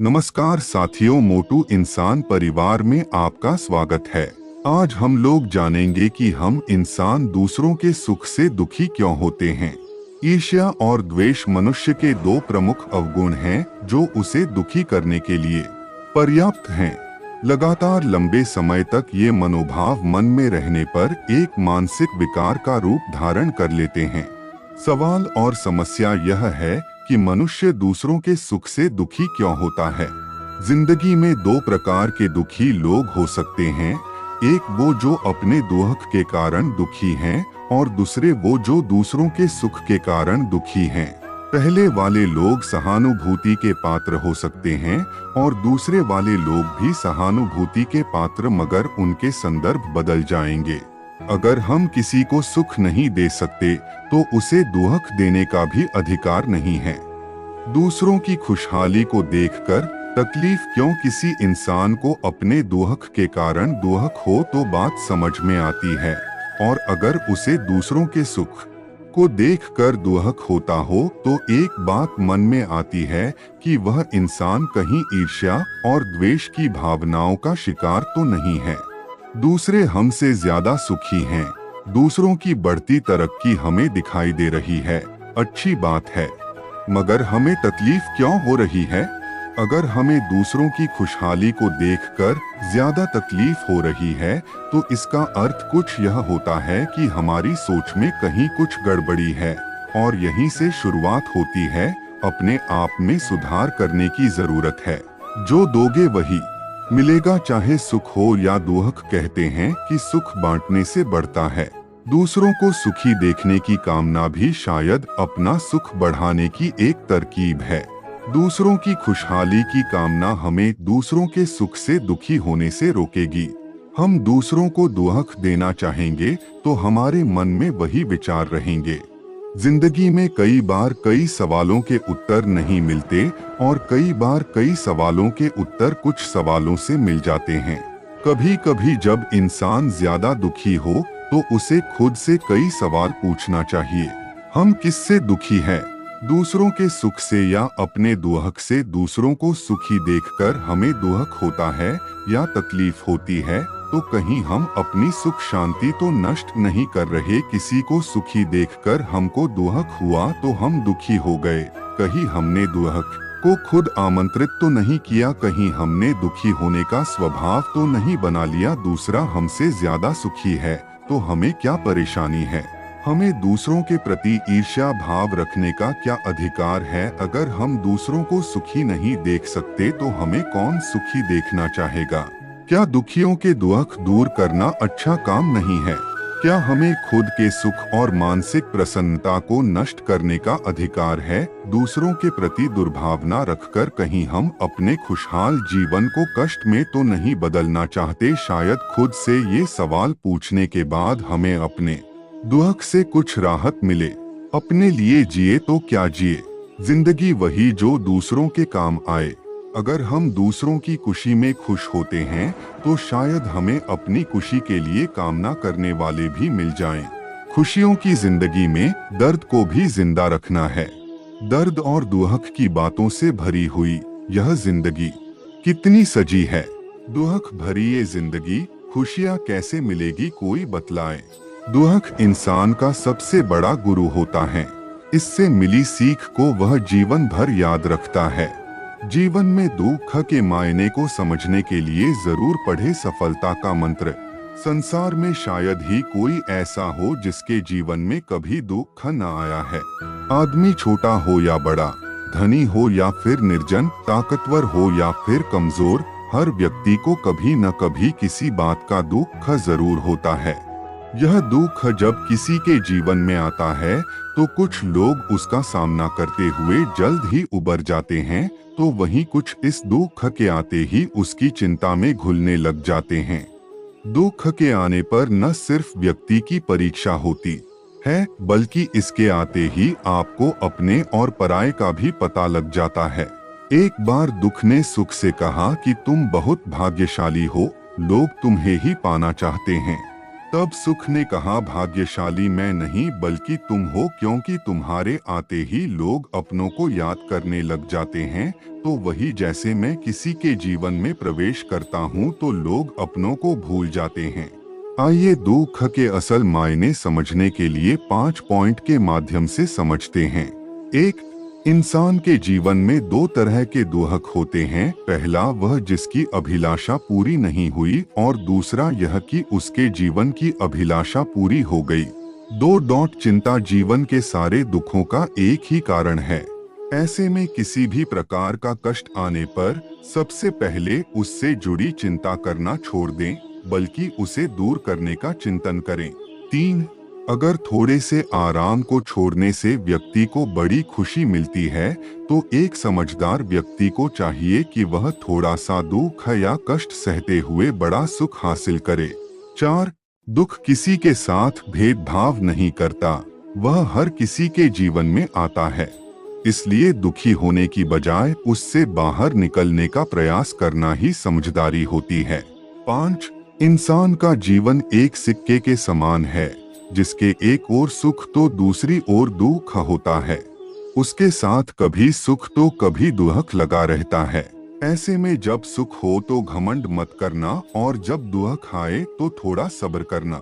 नमस्कार साथियों, मोटू इंसान परिवार में आपका स्वागत है। आज हम लोग जानेंगे कि हम इंसान दूसरों के सुख से दुखी क्यों होते हैं। ईर्ष्या और द्वेष मनुष्य के दो प्रमुख अवगुण हैं जो उसे दुखी करने के लिए पर्याप्त हैं। लगातार लंबे समय तक ये मनोभाव मन में रहने पर एक मानसिक विकार का रूप धारण कर लेते हैं। सवाल और समस्या यह है कि मनुष्य दूसरों के सुख से दुखी क्यों होता है। जिंदगी में दो प्रकार के दुखी लोग हो सकते हैं, एक वो जो अपने दुख के कारण दुखी हैं और दूसरे वो जो दूसरों के सुख के कारण दुखी हैं। पहले वाले लोग सहानुभूति के पात्र हो सकते हैं और दूसरे वाले लोग भी सहानुभूति के पात्र, मगर उनके संदर्भ बदल जाएंगे। अगर हम किसी को सुख नहीं दे सकते तो उसे दुख देने का भी अधिकार नहीं है। दूसरों की खुशहाली को देखकर तकलीफ क्यों किसी इंसान को अपने दुख के कारण दुख हो तो बात समझ में आती है, और अगर उसे दूसरों के सुख को देखकर दुख होता हो तो एक बात मन में आती है कि वह इंसान कहीं ईर्ष्या और द्वेष की भावनाओं का शिकार तो नहीं है। दूसरे हमसे ज्यादा सुखी हैं, दूसरों की बढ़ती तरक्की हमें दिखाई दे रही है, अच्छी बात है, मगर हमें तकलीफ क्यों हो रही है। अगर हमें दूसरों की खुशहाली को देखकर ज्यादा तकलीफ हो रही है तो इसका अर्थ कुछ यह होता है कि हमारी सोच में कहीं कुछ गड़बड़ी है, और यहीं से शुरुआत होती है। अपने आप में सुधार करने की जरूरत है। जो दोगे वही मिलेगा, चाहे सुख हो या दुख। कहते हैं कि सुख बांटने से बढ़ता है। दूसरों को सुखी देखने की कामना भी शायद अपना सुख बढ़ाने की एक तरकीब है। दूसरों की खुशहाली की कामना हमें दूसरों के सुख से दुखी होने से रोकेगी। हम दूसरों को दुख देना चाहेंगे तो हमारे मन में वही विचार रहेंगे। जिंदगी में कई बार कई सवालों के उत्तर नहीं मिलते, और कई बार कई सवालों के उत्तर कुछ सवालों से मिल जाते हैं। कभी कभी जब इंसान ज्यादा दुखी हो तो उसे खुद से कई सवाल पूछना चाहिए। हम किससे दुखी हैं? दूसरों के सुख से या अपने दुख से? दूसरों को सुखी देखकर हमें दुख होता है या तकलीफ होती है तो कहीं हम अपनी सुख शांति तो नष्ट नहीं कर रहे। किसी को सुखी देखकर हमको दुख हुआ तो हम दुखी हो गए। कहीं हमने दुख को खुद आमंत्रित तो नहीं किया, कहीं हमने दुखी होने का स्वभाव तो नहीं बना लिया। दूसरा हमसे ज्यादा सुखी है तो हमें क्या परेशानी है? हमें दूसरों के प्रति ईर्ष्या भाव रखने का क्या अधिकार है? अगर हम दूसरों को सुखी नहीं देख सकते तो हमें कौन सुखी देखना चाहेगा? क्या दुखियों के दुख दूर करना अच्छा काम नहीं है? क्या हमें खुद के सुख और मानसिक प्रसन्नता को नष्ट करने का अधिकार है? दूसरों के प्रति दुर्भावना रखकर कहीं हम अपने खुशहाल जीवन को कष्ट में तो नहीं बदलना चाहते? शायद खुद से ये सवाल पूछने के बाद हमें अपने दुख से कुछ राहत मिले। अपने लिए जिए तो क्या जिए, जिंदगी वही जो दूसरों के काम आए। अगर हम दूसरों की खुशी में खुश होते हैं तो शायद हमें अपनी खुशी के लिए कामना करने वाले भी मिल जाएं। खुशियों की जिंदगी में दर्द को भी जिंदा रखना है। दर्द और दुख की बातों से भरी हुई यह जिंदगी कितनी सजी है। दुख भरी ये जिंदगी खुशियाँ कैसे मिलेगी, कोई बतलाए। दुख इंसान का सबसे बड़ा गुरु होता है। इससे मिली सीख को वह जीवन भर याद रखता है। जीवन में दुख के मायने को समझने के लिए जरूर पढ़े सफलता का मंत्र। संसार में शायद ही कोई ऐसा हो जिसके जीवन में कभी दुख न आया है। आदमी छोटा हो या बड़ा, धनी हो या फिर निर्जन, ताकतवर हो या फिर कमजोर, हर व्यक्ति को कभी न कभी किसी बात का दुख जरूर होता है। यह दुख जब किसी के जीवन में आता है तो कुछ लोग उसका सामना करते हुए जल्द ही उबर जाते हैं, तो वहीं कुछ इस दुख के आते ही उसकी चिंता में घुलने लग जाते हैं। दुख के आने पर न सिर्फ व्यक्ति की परीक्षा होती है, बल्कि इसके आते ही आपको अपने और पराये का भी पता लग जाता है। एक बार दुख ने सुख से कहा कि तुम बहुत भाग्यशाली हो, लोग तुम्हें ही पाना चाहते हैं। तब सुख ने कहा, भाग्यशाली मैं नहीं बल्कि तुम हो, क्योंकि तुम्हारे आते ही लोग अपनों को याद करने लग जाते हैं। तो वही जैसे मैं किसी के जीवन में प्रवेश करता हूँ तो लोग अपनों को भूल जाते हैं। आइए दुख के असल मायने समझने के लिए 5 पॉइंट के माध्यम से समझते हैं। एक, इंसान के जीवन में दो तरह के दुख होते हैं। पहला वह जिसकी अभिलाषा पूरी नहीं हुई और दूसरा यह कि उसके जीवन की अभिलाषा पूरी हो गई। चिंता जीवन के सारे दुखों का एक ही कारण है। ऐसे में किसी भी प्रकार का कष्ट आने पर सबसे पहले उससे जुड़ी चिंता करना छोड़ दें, बल्कि उसे दूर करने का चिंतन करें। 3, अगर थोड़े से आराम को छोड़ने से व्यक्ति को बड़ी खुशी मिलती है तो एक समझदार व्यक्ति को चाहिए कि वह थोड़ा सा दुख या कष्ट सहते हुए बड़ा सुख हासिल करे। 4, दुख किसी के साथ भेदभाव नहीं करता, वह हर किसी के जीवन में आता है, इसलिए दुखी होने की बजाय उससे बाहर निकलने का प्रयास करना ही समझदारी होती है। 5, इंसान का जीवन एक सिक्के के समान है, जिसके एक ओर सुख तो दूसरी ओर दुख होता है। उसके साथ कभी सुख तो कभी दुख लगा रहता है। ऐसे में जब सुख हो तो घमंड मत करना और जब दुख आए तो थोड़ा सब्र करना।